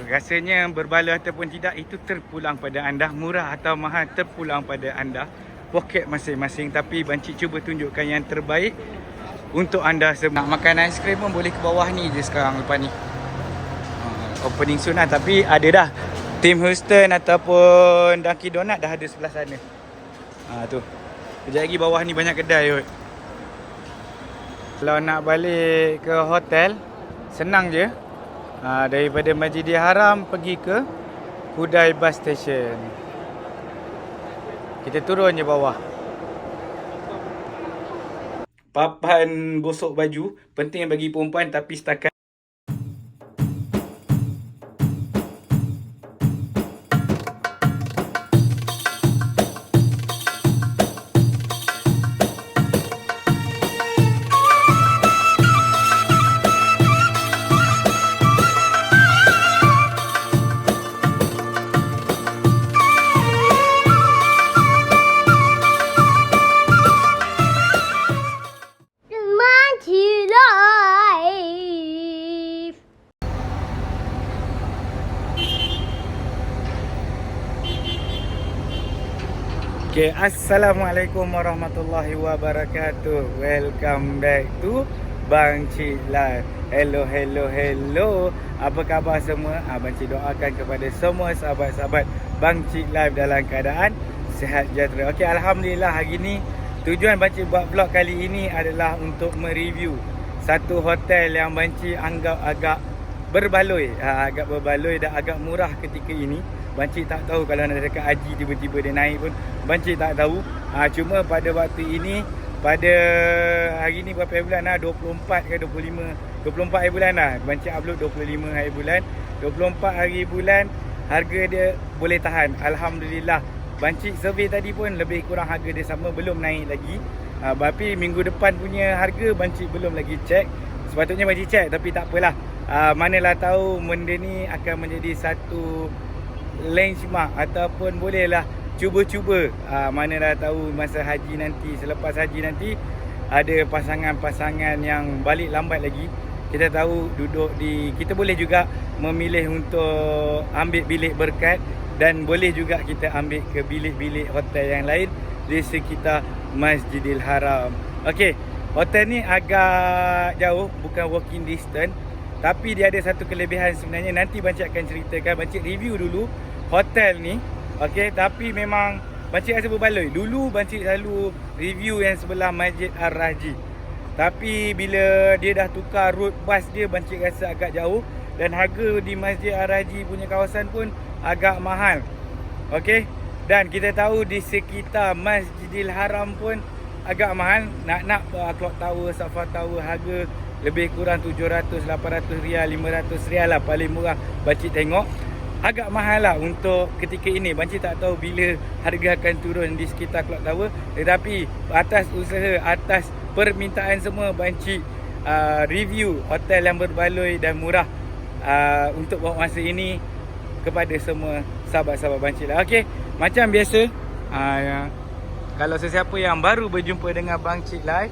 Rasanya berbaloi ataupun tidak, itu terpulang pada anda. Murah atau mahal terpulang pada anda, poket masing-masing. Tapi Bancik cuba tunjukkan yang terbaik untuk anda semua. Nak makan aiskrim pun boleh ke bawah ni je sekarang lepas ni. Opening soon lah. Tapi ada dah Tim Houston ataupun Dunkin Donut dah ada sebelah sana. Tu. Kejap lagi bawah ni banyak kedai kot. Kalau nak balik ke hotel, senang je. Daripada Masjidil Haram pergi ke Kudai Bus Station. Kita turun je bawah. Papan gosok baju penting bagi perempuan, tapi setakat Okay, Assalamualaikum warahmatullahi wabarakatuh. Welcome back to Bancik Live. Hello. Apa khabar semua? Bancik doakan kepada semua sahabat-sahabat Bancik Live dalam keadaan sihat sejahtera. Okay, Alhamdulillah hari ni tujuan Bancik buat vlog kali ini adalah untuk mereview satu hotel yang Bancik anggap agak berbaloi. Agak berbaloi dan agak murah ketika ini. Bancik tak tahu kalau nak dekat haji tiba-tiba dia naik pun. Bancik tak tahu. Cuma pada waktu ini, pada hari ni berapa hari bulan lah? 24 ke 25? 24 hari bulan lah. Bancik upload 25 hari bulan. 24 hari bulan, harga dia boleh tahan. Alhamdulillah. Bancik survey tadi pun lebih kurang harga dia sama, belum naik lagi. Tapi minggu depan punya harga Bancik belum lagi check. Sepatutnya Bancik check, tapi tak apalah. Manalah tahu benda ni akan menjadi satu benchmark ataupun bolehlah cuba-cuba. Mana dah tahu masa haji nanti, selepas haji nanti ada pasangan-pasangan yang balik lambat lagi. Kita tahu duduk di, kita boleh juga memilih untuk ambil bilik berkat, dan boleh juga kita ambil ke bilik-bilik hotel yang lain di sekitar Masjidil Haram. Okey, hotel ni agak jauh, bukan walking distance. Tapi dia ada satu kelebihan sebenarnya. Nanti Bancik akan ceritakan. Bancik review dulu hotel ni. Okey, tapi memang Bancik rasa berbaloi. Dulu Bancik selalu review yang sebelah Masjid Ar-Raji. Tapi bila dia dah tukar route bus dia, Bancik rasa agak jauh. Dan harga di Masjid Ar-Raji punya kawasan pun agak mahal. Okey, dan kita tahu di sekitar Masjidil Haram pun agak mahal. Nak Clock Tower, Safa Tower, harga lebih kurang 700, 800 rial, 500 rial lah paling murah. Bancik tengok agak mahal lah untuk ketika ini. Bancik tak tahu bila harga akan turun di sekitar Clock Tower. Tetapi atas usaha, atas permintaan semua, Bancik review hotel yang berbaloi dan murah untuk buat masa ini kepada semua sahabat-sahabat Bancik lah. Okey, macam biasa, kalau sesiapa yang baru berjumpa dengan Bancik Live,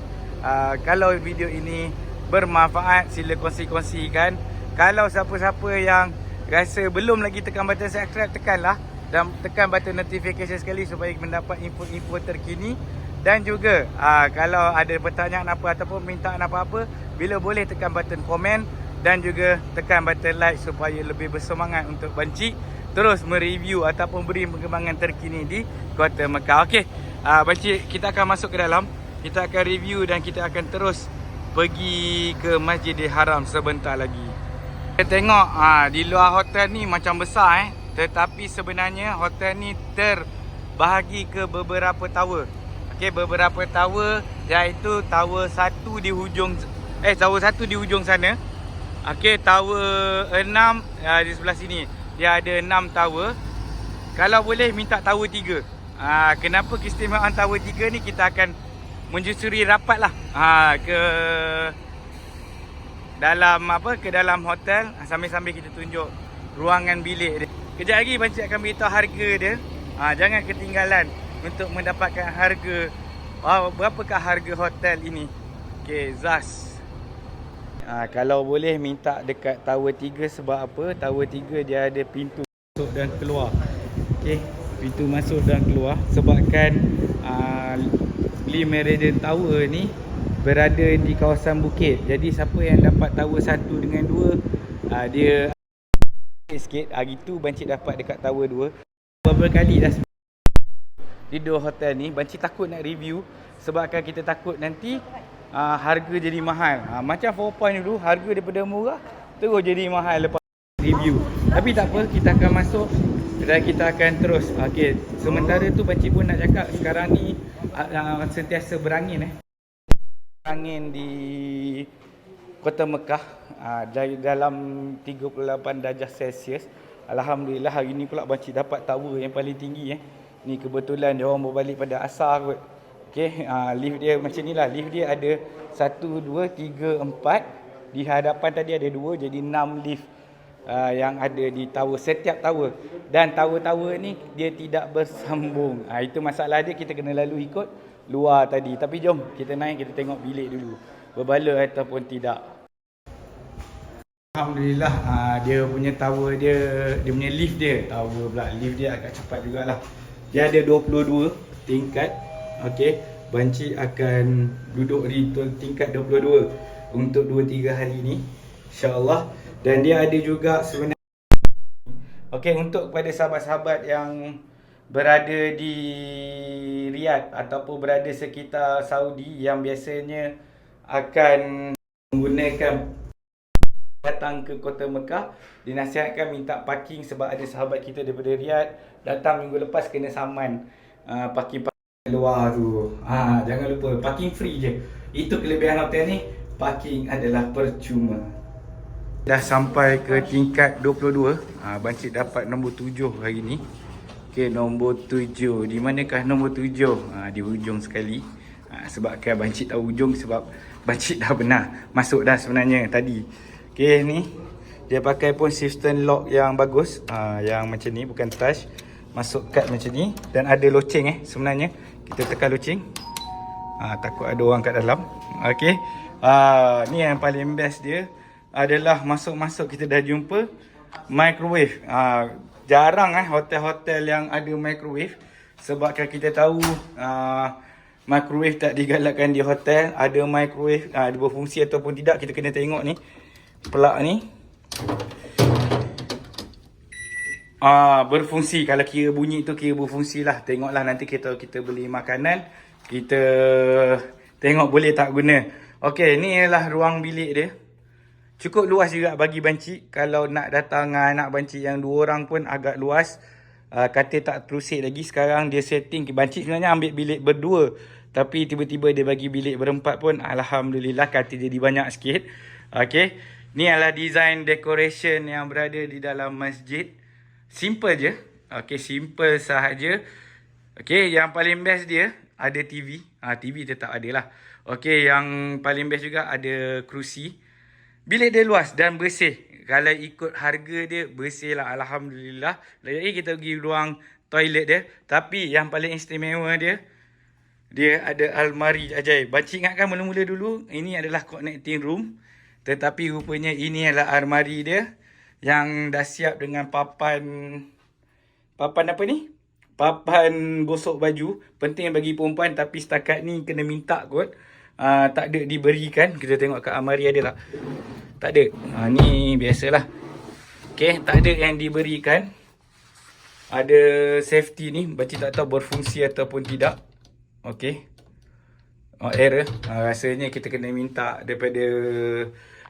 kalau video ini bermanfaat, sila kongsi-kongsikan. Kalau siapa-siapa yang rasa belum lagi tekan button subscribe, tekanlah. Dan tekan button notification sekali supaya mendapat info-info terkini. Dan juga kalau ada pertanyaan apa ataupun mintaan apa-apa, bila boleh tekan button komen. Dan juga tekan button like supaya lebih bersemangat untuk Bancik terus mereview ataupun beri perkembangan terkini di Kota Mekah. Okey, Bancik, kita akan masuk ke dalam. Kita akan review dan kita akan terus pergi ke Masjidil Haram sebentar lagi. Kita tengok di luar hotel ni macam besar tetapi sebenarnya hotel ni terbahagi ke beberapa tower. Okey, beberapa tower, iaitu tower 1 di hujung tower 1 di hujung sana. Okey, tower 6 di sebelah sini. Dia ada 6 tower. Kalau boleh minta tower 3. Kenapa keistimewaan tower 3 ni, kita akan menjusuri rapat lah ke dalam ke dalam hotel, sambil-sambil kita tunjuk ruangan bilik dia. Kejap lagi Bancik akan beritahu harga dia. Jangan ketinggalan untuk mendapatkan harga. Berapakah harga hotel ini? Okey, Zas. Kalau boleh minta dekat tower 3 sebab apa? Tower 3 dia ada pintu masuk dan keluar. Okey, pintu masuk dan keluar sebabkan Lee Meridian Tower ni berada di kawasan bukit. Jadi siapa yang dapat tower 1 dengan 2, dia sikit. Hari tu Bancik dapat dekat tower 2. Beberapa kali dah di dua hotel ni. Bancik takut nak review sebabkan kita takut nanti harga jadi mahal. Macam 4 point dulu, harga daripada murah terus jadi mahal lepas review. Tapi tak apa, kita akan masuk dan kita akan terus. Okey, sementara tu Bancik pun nak cakap sekarang ni sentiasa berangin angin di Kota Mekah dalam 38 darjah Celsius. Alhamdulillah hari ni pula Bancik dapat tower yang paling tinggi Ni kebetulan dia orang berbalik pada asar kot. Okey, lift dia macam ni lah. Lift dia ada 1, 2, 3, 4. Di hadapan tadi ada 2, jadi 6 lift yang ada di tower, setiap tower. Dan tower-tower ni dia tidak bersambung. Itu masalah dia, kita kena lalu ikut luar tadi. Tapi jom kita naik, kita tengok bilik dulu, berbala ataupun tidak. Alhamdulillah, dia punya tower dia punya lift dia, tower pula, lift dia agak cepat jugalah. Dia ada 22 tingkat. Okey, Bancik akan duduk di tingkat 22 untuk 2-3 hari ni, insya-Allah. Dan dia ada juga sebenarnya, okey, untuk kepada sahabat-sahabat yang berada di Riyadh ataupun berada sekitar Saudi yang biasanya akan menggunakan datang ke Kota Mekah, dinasihatkan minta parking sebab ada sahabat kita daripada Riyadh datang minggu lepas kena saman parking luar tu. Jangan lupa parking free je. Itu kelebihan hotel ni, parking adalah percuma. Dah sampai ke tingkat 22. Bancik dapat nombor 7 hari ni. Okey, nombor 7. Di manakah nombor 7? Di hujung sekali. Sebabkan Bancik tahu hujung sebab Bancik dah pernah masuk dah sebenarnya tadi. Okey, ni dia pakai pun system lock yang bagus. Yang macam ni, bukan touch. Masuk kad macam ni dan ada loceng sebenarnya. Kita tekan loceng. Takut ada orang kat dalam. Okey. Ni yang paling best dia adalah masuk-masuk kita dah jumpa microwave. Jarang hotel-hotel yang ada microwave sebabkan kita tahu microwave tak digalakkan di hotel. Ada microwave dia berfungsi ataupun tidak, kita kena tengok ni. Pelak ni berfungsi. Kalau kira bunyi tu kira berfungsi lah. Tengoklah nanti kita beli makanan, kita tengok boleh tak guna. Okey, ni ialah ruang bilik dia. Cukup luas juga bagi Bancik. Kalau nak datang anak Bancik yang 2 orang pun agak luas. Katil tak terusik lagi. Sekarang dia setting. Bancik sebenarnya ambil bilik berdua, tapi tiba-tiba dia bagi bilik berempat pun. Alhamdulillah, katil jadi banyak sikit. Okey, ni adalah design decoration yang berada di dalam masjid. Simple je. Okey, simple sahaja. Okey, yang paling best dia ada TV. TV tetap ada lah. Okey, yang paling best juga ada kerusi. Bilik dia luas dan bersih. Kalau ikut harga dia, bersih lah, alhamdulillah. Jadi kita pergi ruang toilet dia. Tapi yang paling istimewa dia ada almari ajaib. Bancik ingatkan mula-mula dulu ini adalah connecting room, tetapi rupanya ini adalah almari dia yang dah siap dengan papan apa ni? Papan gosok baju. Penting bagi perempuan, tapi setakat ni kena minta kot. Tak ada diberikan. Kita tengok kat almari ada tak? Tak ada. Ni biasalah. Okey, tak ada yang diberikan. Ada safety ni. Bancik tak tahu berfungsi ataupun tidak. Okey. Error. Rasanya kita kena minta daripada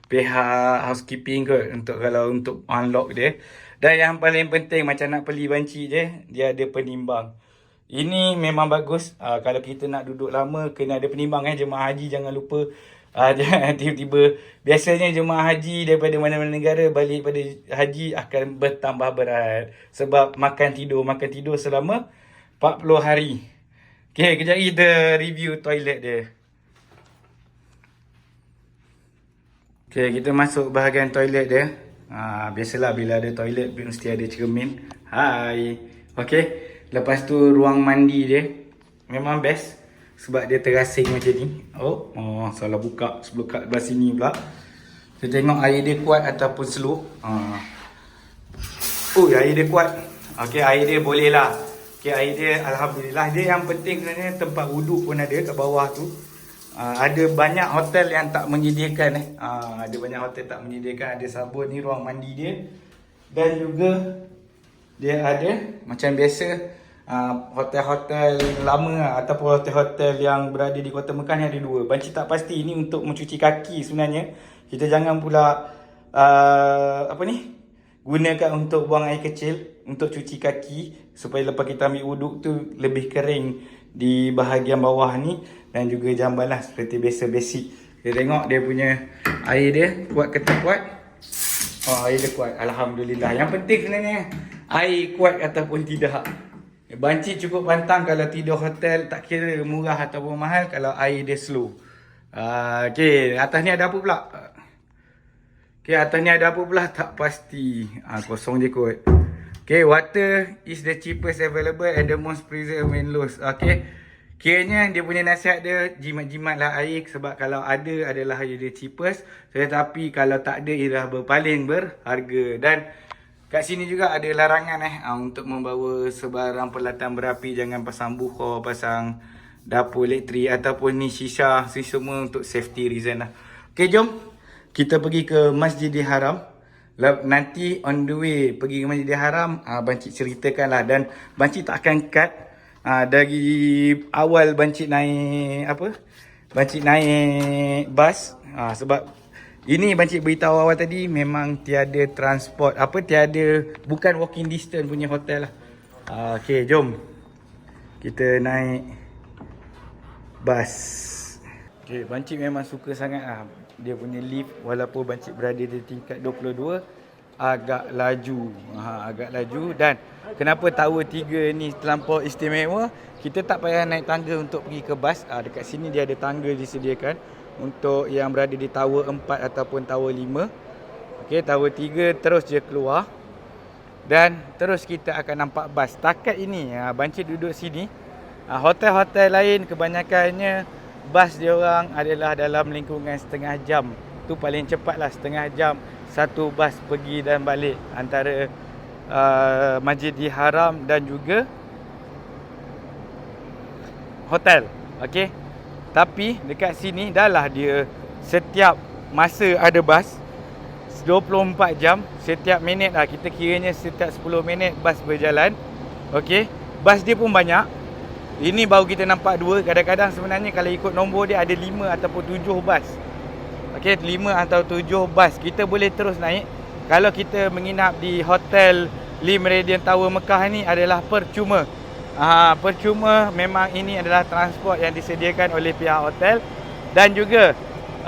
pihak housekeeping kot untuk unlock dia. Dan yang paling penting, macam nak beli Bancik je, dia ada penimbang. Ini memang bagus. Kalau kita nak duduk lama, kena ada penimbang. Jemaah haji jangan lupa. Jangan tiba-tiba. Biasanya jemaah haji daripada mana-mana negara balik pada haji akan bertambah berat. Sebab makan tidur selama 40 hari. Okay, kejap kita review toilet dia. Okay, kita masuk bahagian toilet dia. Biasalah bila ada toilet mesti ada cermin. Hai. Okay, lepas tu ruang mandi dia memang best sebab dia terasing macam ni. Oh, salah buka sebelum kat belah sini pula. Kita tengok air dia kuat ataupun slow. Air dia kuat. Okey, air dia boleh lah. Okey, air dia alhamdulillah. Dia yang penting sebenarnya tempat wuduk pun ada kat bawah tu. Ada banyak hotel yang tak menyediakan ada banyak hotel tak menyediakan. Ada sabun ni ruang mandi dia. Dan juga dia ada macam biasa hotel-hotel lama ataupun hotel-hotel yang berada di Kota Mekah ni ada dua. Banci tak pasti ini untuk mencuci kaki sebenarnya. Kita jangan pula gunakan untuk buang air kecil, untuk cuci kaki supaya lepas kita ambil wuduk tu lebih kering di bahagian bawah ni. Dan juga jamban lah seperti biasa basic. Kita tengok dia punya air dia kuat ke tak kuat. Air dia kuat, alhamdulillah. Yang penting sebenarnya air kuat ataupun tidak. Banci cukup pantang kalau tidur hotel, tak kira murah ataupun mahal, kalau air dia slow. Okay, atas ni ada apa pula? Okay, atas ni ada apa pula? Tak pasti. Kosong je kot. Okay, water is the cheapest available and the most preserved main loss. Okay, kiranya dia punya nasihat dia, jimat-jimat lah air. Sebab kalau ada adalah air dia cheapest. Tetapi kalau tak ada ialah berpaling berharga. Dan kat sini juga ada larangan untuk membawa sebarang peralatan berapi. Jangan pasang bukhar, pasang dapur elektrik ataupun ni shisha. Semua untuk safety reason lah. Okay, jom kita pergi ke Masjidil Haram. Nanti on the way pergi ke Masjidil Haram, Banci ceritakan lah. Dan Banci tak akan cut dari awal Banci naik Banci naik bas. Sebab ini Banci beritahu awal tadi, memang tiada transport, bukan walking distance punya hotel lah. Okay, jom kita naik bas. Okay, Banci memang suka sangat lah dia punya lift. Walaupun Banci berada di tingkat 22, agak laju. Agak laju. Dan kenapa tower 3 ni terlampau istimewa, kita tak payah naik tangga untuk pergi ke bas. Dekat sini dia ada tangga disediakan untuk yang berada di tower 4 ataupun tower 5. Okey, tower 3 terus je keluar dan terus kita akan nampak bas. Takat ini Banci duduk sini. Hotel-hotel lain kebanyakannya bas dia orang adalah dalam lingkungan setengah jam. Tu paling cepat lah, setengah jam satu bas pergi dan balik antara Masjidil Haram dan juga hotel. Okey. Tapi dekat sini dah lah dia setiap masa ada bas 24 jam, setiap minit lah, kita kiranya setiap 10 minit bas berjalan. Okey. Bas dia pun banyak. Ini baru kita nampak 2. Kadang-kadang sebenarnya kalau ikut nombor dia ada 5 ataupun 7 bas. Okey, 5 atau 7 bas. Kita boleh terus naik. Kalau kita menginap di hotel Lee Meridian Tower Mekah ni adalah percuma. Percuma, memang ini adalah transport yang disediakan oleh pihak hotel. Dan juga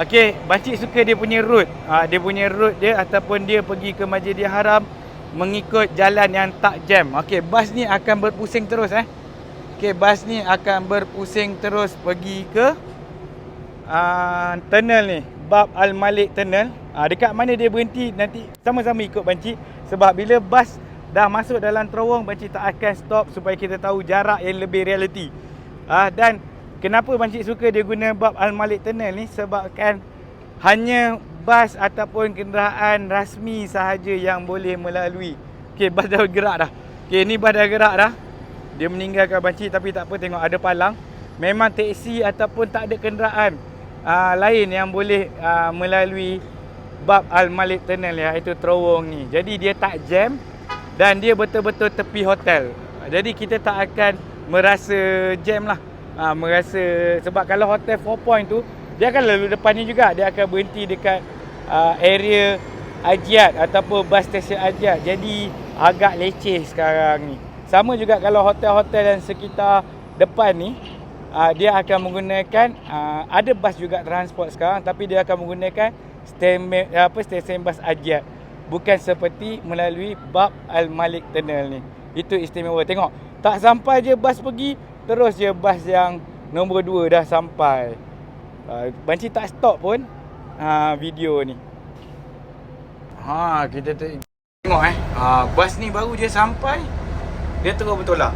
okey, Banci suka dia punya route. Dia punya route dia ataupun dia pergi ke Masjidil Haram mengikut jalan yang tak jam. Okey, bas ni akan berpusing terus Okey, bas ni akan berpusing terus pergi ke tunnel ni, Bab Al-Malik Tunnel. Dekat mana dia berhenti nanti sama-sama ikut Banci. Sebab bila bas dah masuk dalam terowong, Banci tak akan stop supaya kita tahu jarak yang lebih realiti. Dan kenapa Banci suka dia guna Bab Al-Malik Tunnel ni, sebabkan hanya bas ataupun kenderaan rasmi sahaja yang boleh melalui. Okey, bas dah gerak dah. Okey, ni bas dah gerak dah. Dia meninggalkan Banci, tapi tak apa, tengok ada palang. Memang teksi ataupun tak ada kenderaan lain yang boleh melalui Bab Al-Malik Tunnel, iaitu terowong ni. Jadi dia tak jam dan dia betul-betul tepi hotel. Jadi kita tak akan merasa jam lah. Sebab kalau hotel 4 Point tu, dia akan lalu depan ni juga. Dia akan berhenti dekat area Ajiat ataupun bas stesen Ajiat. Jadi agak leceh sekarang ni. Sama juga kalau hotel-hotel yang sekitar depan ni, dia akan menggunakan ada bas juga transport sekarang, tapi dia akan menggunakan stesen bas Ajiat, bukan seperti melalui Bab Al-Malik Tunnel ni. Itu istimewa. Tengok, tak sampai je bas pergi, terus je bas yang nombor 2 dah sampai. Banci tak stop pun video ni. Kita tengok bas ni baru je sampai, dia terus betul lah.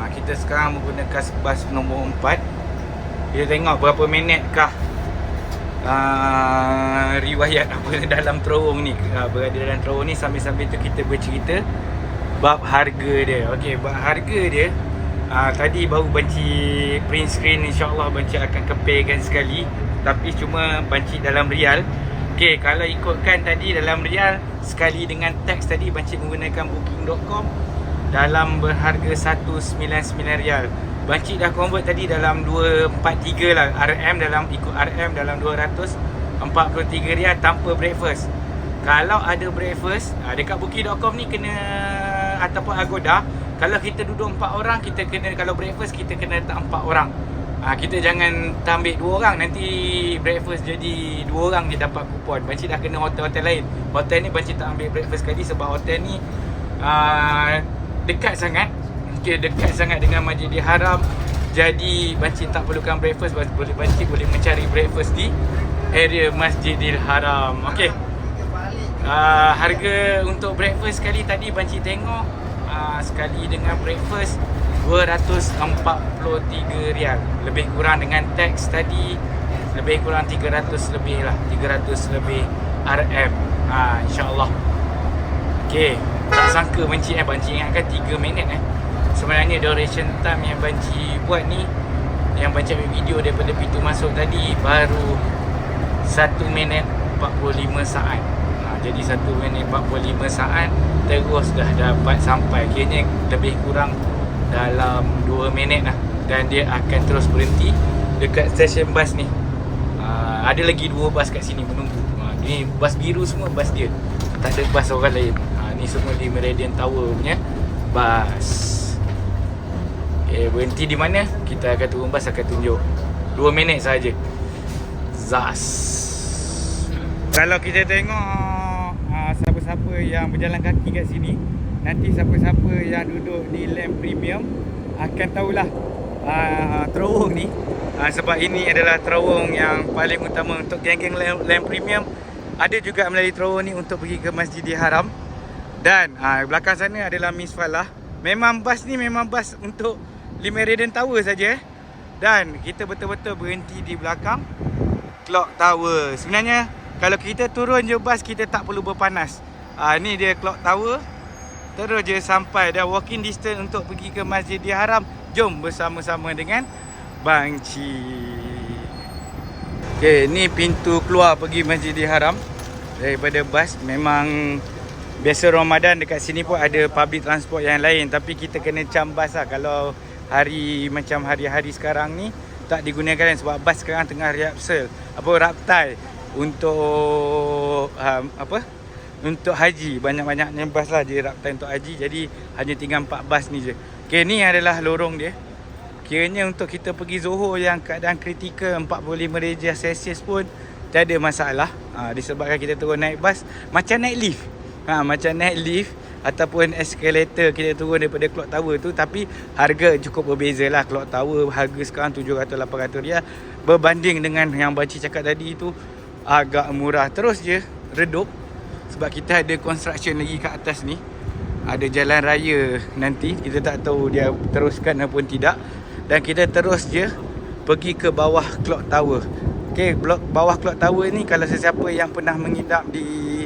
Kita sekarang menggunakan bas nombor 4. Kita tengok berapa minit kah riwayat apa dalam terowong ni. Berada dalam terowong ni, sambil-sambil tu kita bercerita bab harga dia. Okey, bab harga dia, tadi baru banci print screen, insyaAllah banci akan kepaikan sekali. Tapi cuma banci dalam rial. Okey, kalau ikutkan tadi dalam rial, sekali dengan tax tadi banci menggunakan booking.com dalam berharga 199 rial. Banci dah convert tadi dalam 243 lah RM, dalam ikut RM dalam 243 rial tanpa breakfast. Kalau ada breakfast, dekat booking.com ni kena, ataupun Agoda, kalau kita duduk 4 orang, kita kena, kalau breakfast kita kena letak 4 orang. Kita jangan ambil 2 orang, nanti breakfast jadi 2 orang dia dapat kupon. Banci dah kena hotel-hotel lain. Hotel ni banci tak ambil breakfast sekali sebab hotel ni dekat sangat. Okay, dekat sangat dengan Masjidil Haram. Jadi banci tak perlukan breakfast, banci boleh mencari breakfast di area Masjidil Haram. Okey. Harga untuk breakfast sekali tadi banci tengok, sekali dengan breakfast 243 rial. Lebih kurang dengan tax tadi, lebih kurang 300 lebih lah, 300 lebih RM. InsyaAllah. Okay, tak sangka banci banci ingatkan 3 minit Sebenarnya duration time yang banci buat ni, yang banci ambil video daripada pintu masuk tadi, baru 1 minit 45 saat. Jadi 1 minit 45 saat terus dah dapat sampai. Kiranya lebih kurang dalam 2 minit lah. Dan dia akan terus berhenti dekat stesen bas ni. Ada lagi 2 bas kat sini menunggu. Ni bas biru semua bas dia, tak ada bas orang lain. Ni semua di Meridian Tower punya bas. Berhenti di mana? Kita akan turun bas, akan tunjuk. 2 minit saja. Zas. Kalau kita tengok siapa-siapa yang berjalan kaki kat sini, nanti siapa-siapa yang duduk di Land Premium akan tahulah terowong ni, sebab ini adalah terowong yang paling utama untuk geng-geng Land Premium. Ada juga melalui terowong ni untuk pergi ke Masjidil Haram. Dan belakang sana adalah Miss Falah. Memang bas ni memang bas untuk Meridian Tower saja. Dan kita betul-betul berhenti di belakang Clock Tower. Sebenarnya kalau kita turun je bas, kita tak perlu berpanas. Ni dia Clock Tower. Terus je sampai, dah walking distance untuk pergi ke Masjidil Haram. Jom bersama-sama dengan Bangci. Okay, ni pintu keluar pergi Masjidil Haram daripada bas. Memang biasa Ramadan dekat sini pun ada public transport yang lain, tapi kita kena cam bas lah. Kalau hari macam hari-hari sekarang ni tak digunakan sebab bas sekarang tengah rehearsal raptai untuk untuk haji. Banyak-banyaknya bas lah dia raptai untuk haji. Jadi hanya tinggal 4 bas ni je. Okay, ni adalah lorong dia. Kiranya untuk kita pergi Johor yang keadaan kritikal 45 darjah Celsius pun tak ada masalah. Disebabkan kita turun naik bas macam naik lift. Macam naik lift ataupun escalator, kita turun daripada Clock Tower tu. Tapi harga cukup berbeza lah. Clock Tower harga sekarang 700-800 rial. Berbanding dengan yang Banci cakap tadi tu agak murah. Terus je redup sebab kita ada construction lagi kat atas ni. Ada jalan raya nanti, kita tak tahu dia teruskan ataupun tidak. Dan kita terus je pergi ke bawah Clock Tower. Okay, bawah Clock Tower ni, kalau sesiapa yang pernah menginap di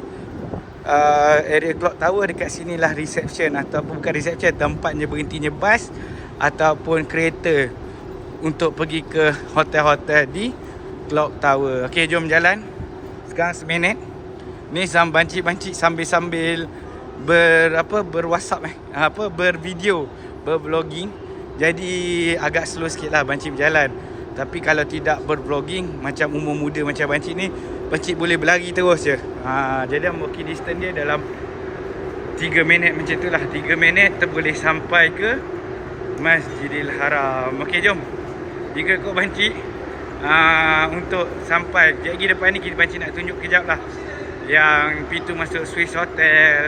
area Clock Tower, dekat sinilah reception ataupun bukan reception, tempatnya berhentinya bas ataupun kereta untuk pergi ke hotel-hotel di Clock Tower. Okey, jom jalan. Sekarang seminit. Ni Banci sambil-sambil berWhatsApp bervideo, bervlogging. Jadi agak slow sikit lah Banci berjalan. Tapi kalau tidak bervlogging macam umur muda macam Banci ni, Banci boleh berlari terus je. Jadi walking distance dia dalam 3 minit macam tu lah. 3 minit kita boleh sampai ke Masjidil Haram. Okey, jom. Jika kau Banci untuk sampai lagi depan ni, Banci nak tunjuk kejap lah yang pintu masuk Swiss Hotel,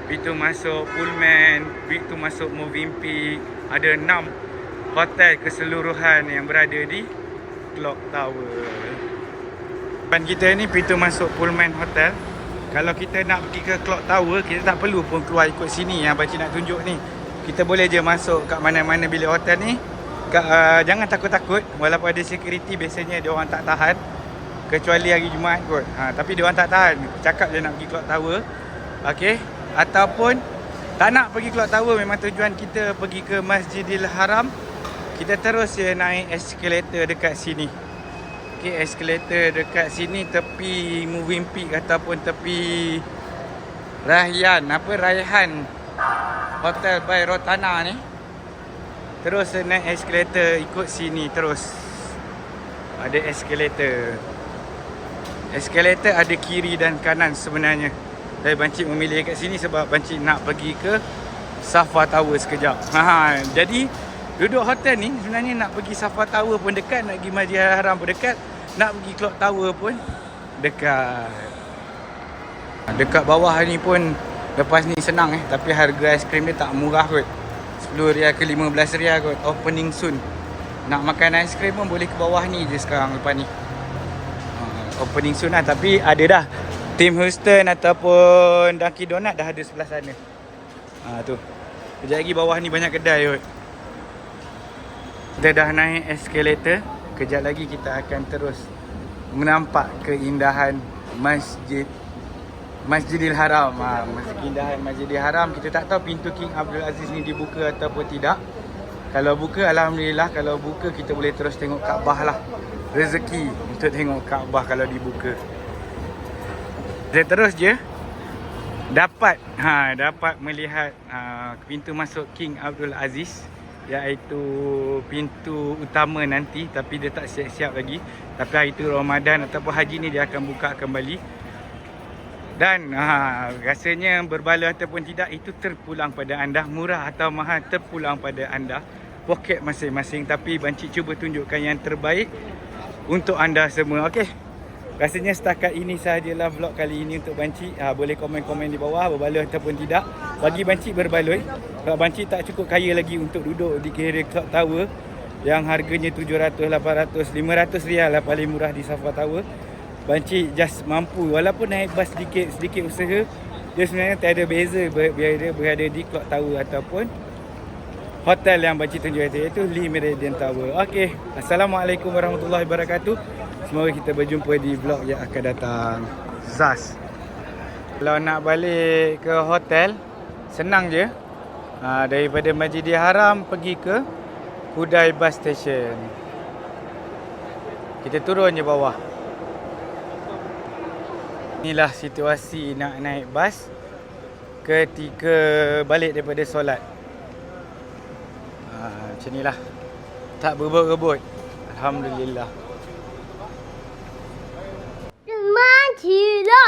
pintu masuk Pullman, pintu masuk Movenpick. Ada 6 hotel keseluruhan yang berada di Clock Tower. Depan kita ni pintu masuk Pullman Hotel. Kalau kita nak pergi ke Clock Tower, kita tak perlu pun keluar ikut sini yang Banci nak tunjuk ni. Kita boleh je masuk kat mana-mana bilik hotel ni. Jangan takut-takut, walaupun ada security, biasanya dia orang tak tahan. kecuali hari Jumaat kot. Tapi dia orang tak tahan, cakap dia nak pergi Clock Tower. Okey, ataupun tak nak pergi Clock Tower, memang tujuan kita pergi ke Masjidil Haram, kita terus je naik eskalator dekat sini. Okey, eskalator dekat sini tepi Moving Peak ataupun tepi Raihan Hotel by Rotana ni. Terus naik eskalator ikut sini terus. Ada eskalator. Eskalator ada kiri dan kanan sebenarnya. Tapi Bancik memilih kat sini sebab Bancik nak pergi ke Safa Tower sekejap. Jadi duduk hotel ni sebenarnya nak pergi Safa Tower pun dekat, nak pergi Masjidil Haram pun dekat, nak pergi Clock Tower pun dekat. Dekat bawah ni pun lepas ni senang tapi harga aiskrim dia tak murah kot. RM10 ke RM15 kot. Opening soon. Nak makan aiskrim pun boleh ke bawah ni je sekarang lepas ni. Opening soon lah, tapi ada dah. Tim Houston ataupun Dunkin Donut dah ada sebelah sana. Tu. Kejap lagi bawah ni banyak kedai kot. Kita dah naik eskalator. Kejap lagi kita akan terus menampak keindahan Masjidil Haram. Keindahan Masjidil Haram. Kita tak tahu pintu King Abdul Aziz ni dibuka ataupun tidak. Kalau buka, alhamdulillah. Kalau buka, kita boleh terus tengok Kaabah lah. Rezeki untuk tengok Kaabah kalau dibuka. Kita terus je dapat melihat pintu masuk King Abdul Aziz, iaitu pintu utama nanti, tapi dia tak siap-siap lagi. Tapi hari tu Ramadan ataupun haji ni dia akan buka kembali. Dan rasanya berbaloi ataupun tidak, itu terpulang pada anda. Murah atau mahal terpulang pada anda, poket masing-masing. Tapi Bancik cuba tunjukkan yang terbaik untuk anda semua. Okey, rasanya setakat ini sahajalah vlog kali ini untuk Bancik. Boleh komen-komen di bawah berbaloi ataupun tidak. Bagi Bancik berbaloi, sebab Bancik tak cukup kaya lagi untuk duduk di kira Clock Tower yang harganya 700, 800, 500 rial lah paling murah di Safa Tower. Bancik just mampu, walaupun naik bas sedikit usaha, dia sebenarnya tak ada beza biar dia berada di Clock Tower ataupun hotel yang Bancik tunjuk iaitu Lee Meridian Tower. Okey, Assalamualaikum warahmatullahi wabarakatuh. Semoga kita berjumpa di vlog yang akan datang. Zas. Kalau nak balik ke hotel, senang je. Daripada Masjidil Haram pergi ke Kudai Bus Station. Kita turun je bawah. Inilah situasi nak naik bas ketika balik daripada solat. Macam inilah. Tak berebut-rebut. Alhamdulillah. Mancila.